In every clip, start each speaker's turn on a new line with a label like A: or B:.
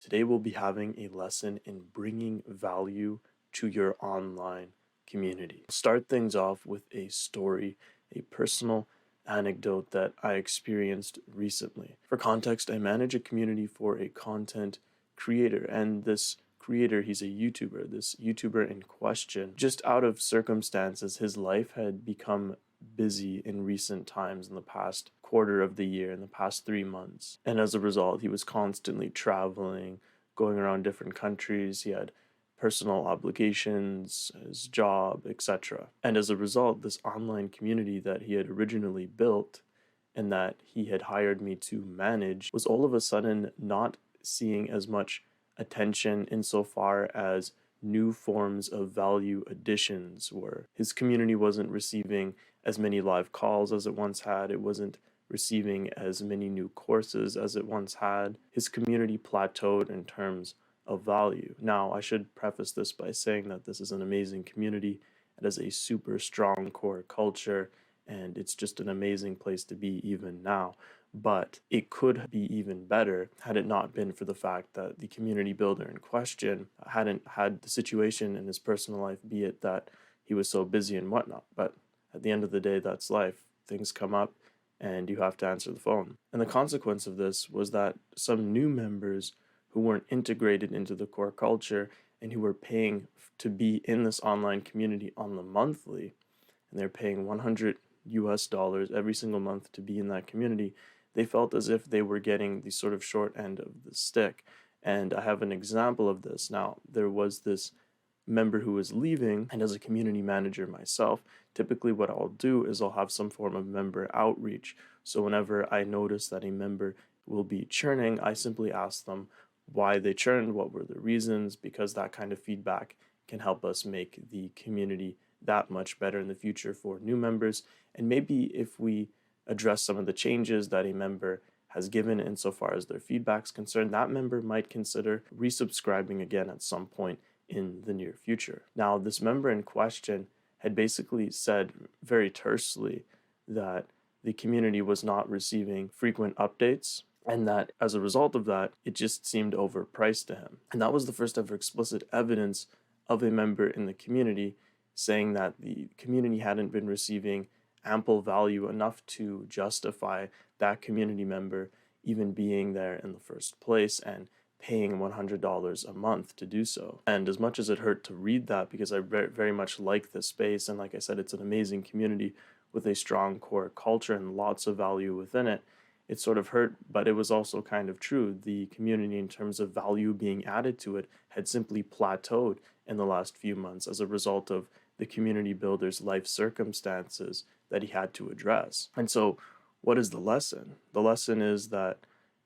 A: Today we'll be having a lesson in bringing value to your online community. I'll start things off with a story, a personal anecdote that I experienced recently. For context, I manage a community for a content creator, and this creator, he's a YouTuber. This YouTuber in question, just out of circumstances, his life had become busy in recent times, in the past quarter of the year, in the past 3 months. And as a result, he was constantly traveling, going around different countries. He had personal obligations, his job, etc. And as a result, this online community that he had originally built and that he had hired me to manage was all of a sudden not seeing as much attention insofar as new forms of value additions were. His community wasn't receiving as many live calls as it once had. It wasn't receiving as many new courses as it once had. His community plateaued in terms of value. Now, I should preface this by saying that this is an amazing community. It has a super strong core culture, and it's just an amazing place to be even now. But it could be even better had it not been for the fact that the community builder in question hadn't had the situation in his personal life, be it that he was so busy and whatnot. But at the end of the day, that's life. Things come up and you have to answer the phone. And the consequence of this was that some new members who weren't integrated into the core culture and who were paying to be in this online community on the monthly, and they're paying $100 every single month to be in that community, they felt as if they were getting the sort of short end of the stick. And I have an example of this. Now, there was this member who was leaving, and as a community manager myself, typically what I'll do is I'll have some form of member outreach. So whenever I notice that a member will be churning, I simply ask them why they churned, what were the reasons, because that kind of feedback can help us make the community that much better in the future for new members. And maybe if we address some of the changes that a member has given insofar as their feedback's concerned, that member might consider resubscribing again at some point in the near future. Now, this member in question had basically said very tersely that the community was not receiving frequent updates, and that as a result of that, it just seemed overpriced to him. And that was the first ever explicit evidence of a member in the community saying that the community hadn't been receiving ample value enough to justify that community member even being there in the first place and paying $100 a month to do so. And as much as it hurt to read that, because I very much like this space, and like I said, it's an amazing community with a strong core culture and lots of value within it, it sort of hurt, but it was also kind of true. The community, in terms of value being added to it, had simply plateaued in the last few months as a result of the community builder's life circumstances that he had to address. And so, what is the lesson? The lesson is that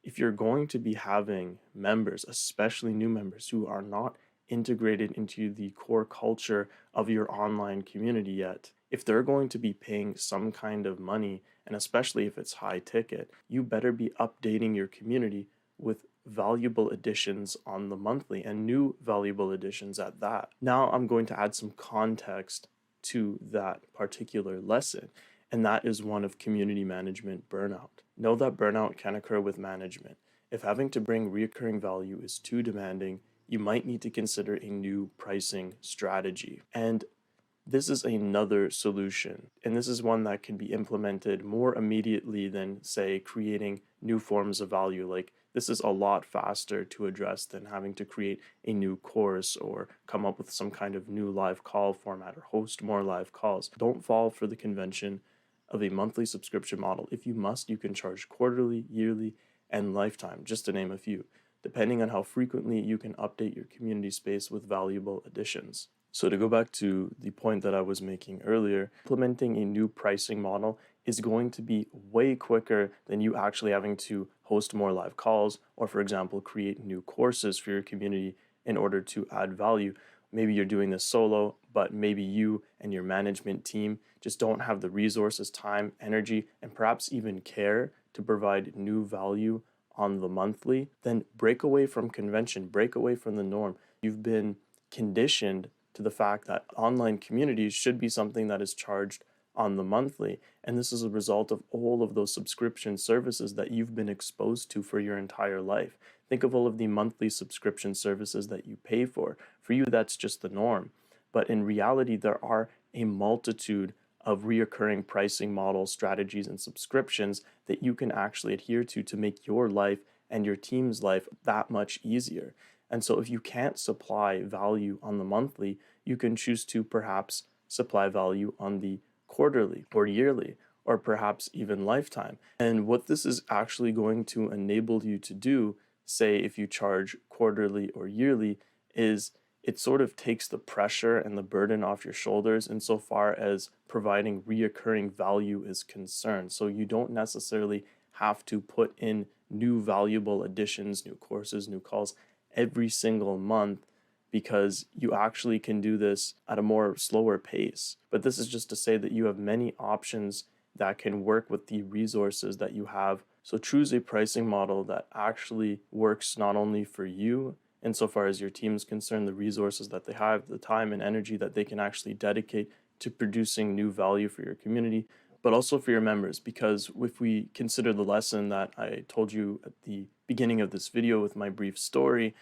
A: if you're going to be having members, especially new members, who are not integrated into the core culture of your online community yet, if they're going to be paying some kind of money, and especially if it's high ticket, you better be updating your community with valuable additions on the monthly, and new valuable additions at that. Now I'm going to add some context to that particular lesson, and that is one of community management burnout. Know that burnout can occur with management. If having to bring recurring value is too demanding, you might need to consider a new pricing strategy. And this is another solution, and this is one that can be implemented more immediately than, say, creating new forms of value. Like, this is a lot faster to address than having to create a new course or come up with some kind of new live call format or host more live calls. Don't fall for the convention of a monthly subscription model. If you must, you can charge quarterly, yearly, and lifetime, just to name a few, depending on how frequently you can update your community space with valuable additions. So to go back to the point that I was making earlier, implementing a new pricing model is going to be way quicker than you actually having to host more live calls or, for example, create new courses for your community in order to add value. Maybe you're doing this solo, but maybe you and your management team just don't have the resources, time, energy, and perhaps even care to provide new value on the monthly. Then break away from convention, break away from the norm. You've been conditioned to the fact that online communities should be something that is charged on the monthly. And this is a result of all of those subscription services that you've been exposed to for your entire life. Think of all of the monthly subscription services that you pay for. For you, that's just the norm. But in reality, there are a multitude of reoccurring pricing models, strategies, and subscriptions that you can actually adhere to make your life and your team's life that much easier. And so if you can't supply value on the monthly, you can choose to perhaps supply value on the quarterly or yearly, or perhaps even lifetime. And what this is actually going to enable you to do, say if you charge quarterly or yearly, is it sort of takes the pressure and the burden off your shoulders insofar as providing reoccurring value is concerned. So you don't necessarily have to put in new valuable additions, new courses, new calls every single month, because you actually can do this at a more slower pace. But this is just to say that you have many options that can work with the resources that you have. So choose a pricing model that actually works not only for you insofar as your team is concerned, the resources that they have, the time and energy that they can actually dedicate to producing new value for your community, but also for your members. Because if we consider the lesson that I told you at the beginning of this video with my brief story,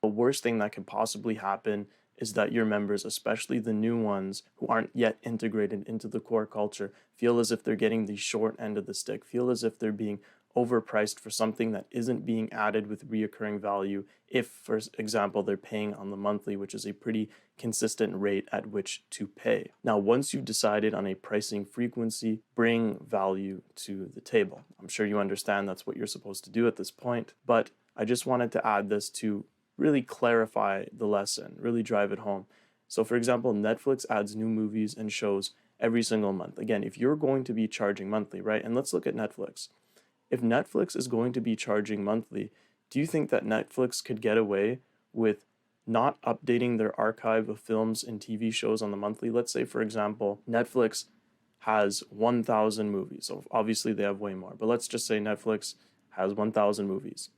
A: the worst thing that could possibly happen is that your members, especially the new ones who aren't yet integrated into the core culture, feel as if they're getting the short end of the stick, feel as if they're being overpriced for something that isn't being added with reoccurring value if, for example, they're paying on the monthly, which is a pretty consistent rate at which to pay. Now, once you've decided on a pricing frequency, bring value to the table. I'm sure you understand that's what you're supposed to do at this point, but I just wanted to add this to really clarify the lesson, really drive it home. So for example, Netflix adds new movies and shows every single month. Again, if you're going to be charging monthly, right? And let's look at Netflix. If Netflix is going to be charging monthly, do you think that Netflix could get away with not updating their archive of films and TV shows on the monthly? Let's say, for example, Netflix has 1,000 movies. So obviously they have way more, but let's just say Netflix has 1,000 movies.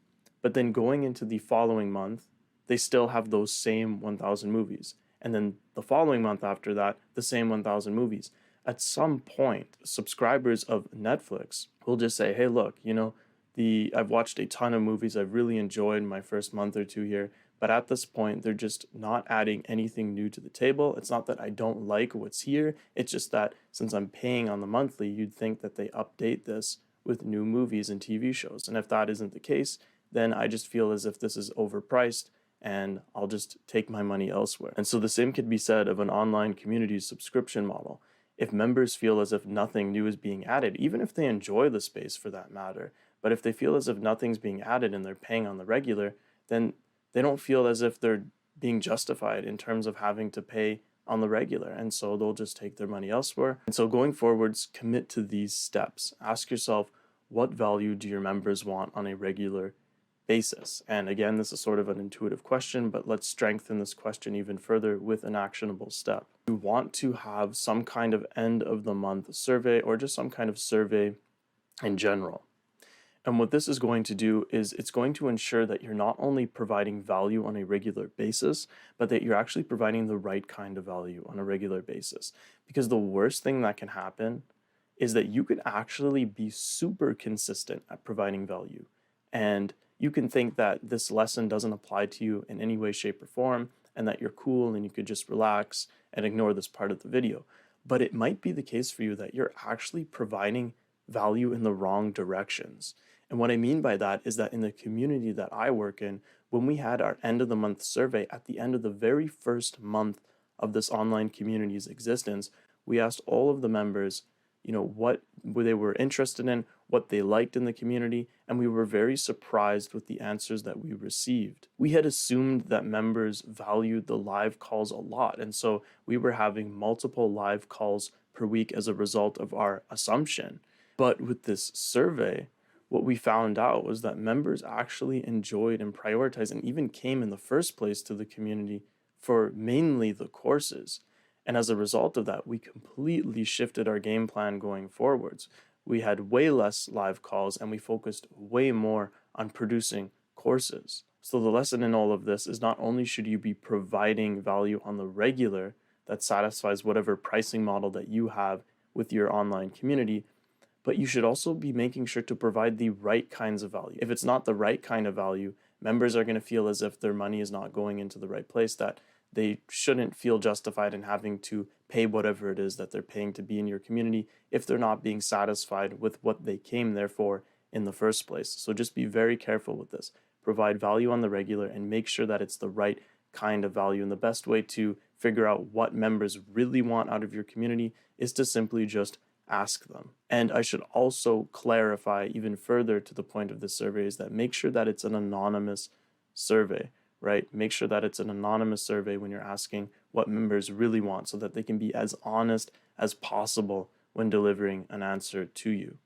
A: But then going into the following month, they still have those same 1,000 movies. And then the following month after that, the same 1,000 movies. At some point, subscribers of Netflix will just say, hey, look, I've watched a ton of movies. I've really enjoyed my first month or two here. But at this point, they're just not adding anything new to the table. It's not that I don't like what's here. It's just that since I'm paying on the monthly, you'd think that they update this with new movies and TV shows. And if that isn't the case, then I just feel as if this is overpriced and I'll just take my money elsewhere. And so the same could be said of an online community subscription model. If members feel as if nothing new is being added, even if they enjoy the space for that matter, but if they feel as if nothing's being added and they're paying on the regular, then they don't feel as if they're being justified in terms of having to pay on the regular. And so they'll just take their money elsewhere. And so going forwards, commit to these steps. Ask yourself, what value do your members want on a regular basis? And again, this is sort of an intuitive question, but let's strengthen this question even further with an actionable step. You want to have some kind of end of the month survey, or just some kind of survey in general. And what this is going to do is it's going to ensure that you're not only providing value on a regular basis, but that you're actually providing the right kind of value on a regular basis. Because the worst thing that can happen is that you could actually be super consistent at providing value. And you can think that this lesson doesn't apply to you in any way, shape, or form, and that you're cool and you could just relax and ignore this part of the video. But it might be the case for you that you're actually providing value in the wrong directions. And what I mean by that is that in the community that I work in, when we had our end of the month survey at the end of the very first month of this online community's existence, we asked all of the members, what they were interested in, what they liked in the community, and we were very surprised with the answers that we received. We had assumed that members valued the live calls a lot, and so we were having multiple live calls per week as a result of our assumption. But with this survey, what we found out was that members actually enjoyed and prioritized and even came in the first place to the community for mainly the courses. And as a result of that, we completely shifted our game plan going forwards. We had way less live calls and we focused way more on producing courses. So the lesson in all of this is not only should you be providing value on the regular that satisfies whatever pricing model that you have with your online community, but you should also be making sure to provide the right kinds of value. If it's not the right kind of value, members are going to feel as if their money is not going into the right place, that they shouldn't feel justified in having to pay whatever it is that they're paying to be in your community if they're not being satisfied with what they came there for in the first place. So just be very careful with this. Provide value on the regular and make sure that it's the right kind of value. And the best way to figure out what members really want out of your community is to simply just ask them. And I should also clarify even further to the point of this survey is that make sure that it's an anonymous survey, right? Make sure that it's an anonymous survey when you're asking what members really want so that they can be as honest as possible when delivering an answer to you.